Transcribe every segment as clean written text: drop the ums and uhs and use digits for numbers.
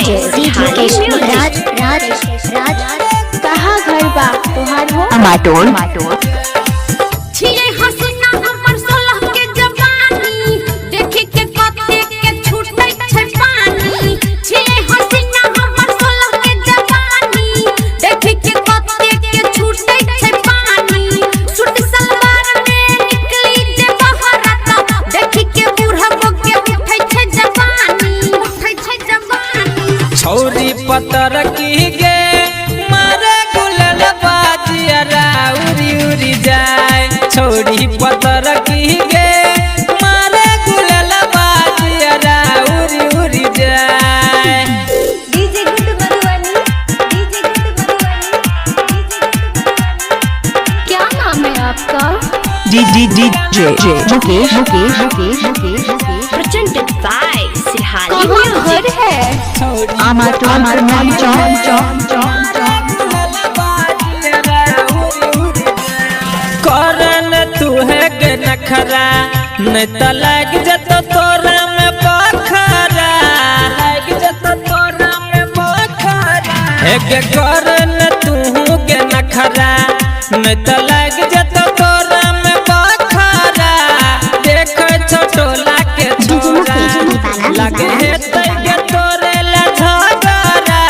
DJ Mukesh राज राज राज कहाँ घर बा तोहार हो अमाटोल छिए हसीना हमर सोलह के जवानी देखे के कते के छूटै छै पानी छिए हसीना हमर सोलह के जवानी देखे के कते के छूटै छै पानी सूट सलवार में निकली जे बहरत देखे के बूढ़ा के उठै छै जवानी छौरी पतर की गे मारे गुलल बाजिया उरी उरी जाए छौरी पतर की गे मारे गुलल बाजिया उरी उरी जाए। डीजे गुड मधुबनी क्या नाम है आपका DJ Mukesh presented by Sirhali कहाँ घर है करन तू है गे नखरा नहीं त लग जत तोरा में बखरा लग जत तोरा में बखरा है गे करन तू गे नखरा नहीं त लग जत तोरा में बखरा देख छोटोला के छोरा लगे हेतै गे तोरे ला झगड़ा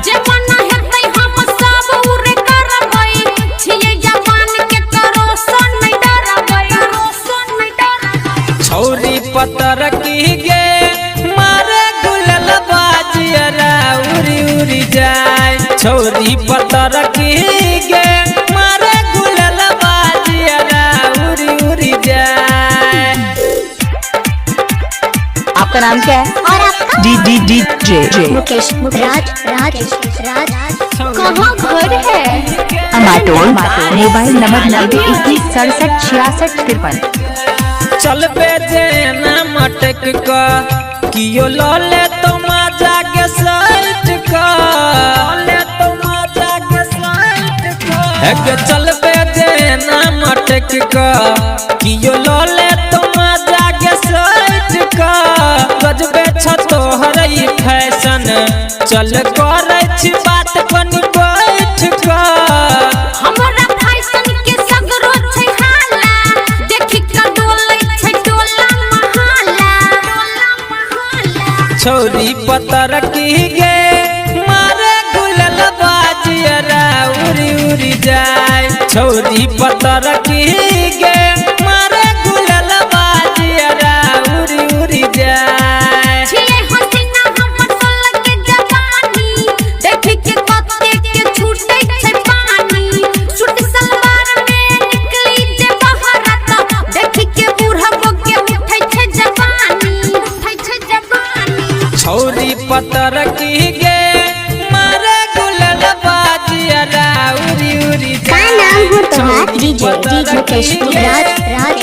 जवाना हेतै हम सब उरे करबै छिए जवान के करो सन नहीं डरबै छौरी पतर की गे मारे गुलल बाजिया उरी उरी जाए छौरी पतर की गे मारे गुलल बाजिया उरी उरी जाए। आपका नाम क्या है और आपका डीजे मुकेश राज राज राज कहाँ घर है अमाटोल मोबाइल नंबर 9121676653। चल बेजे ना मटक का कियो लले तो मजा के साइट का लले तो मजा के साइट का है चल बेजे ना मटक का कियो लले तो मजा के साइट का गजबे छतो हरई फैशन चल करे छी बात बनी बैठ का हमरा फैशन के सगरो छै हाला देखि के डोलै छै डोला महाला छौरी पतर की गे मारे गुलल बाजिया उरी उरी जाए छौरी पतर की गे मारे गुलल बाजिया उरी उरी जाए। छिए हसीना हमर सोलह के जवानी देखि के कते के छूटै छै पानी सूट सलवार में निकली जे बहरत देखि के बूढ़ा के उठै छै जवानी छौरी पतर की गे मारे गुलल बाजिया उरी उरी का जाए नाम हो तुम्हारा डीजे मुकेश राज राज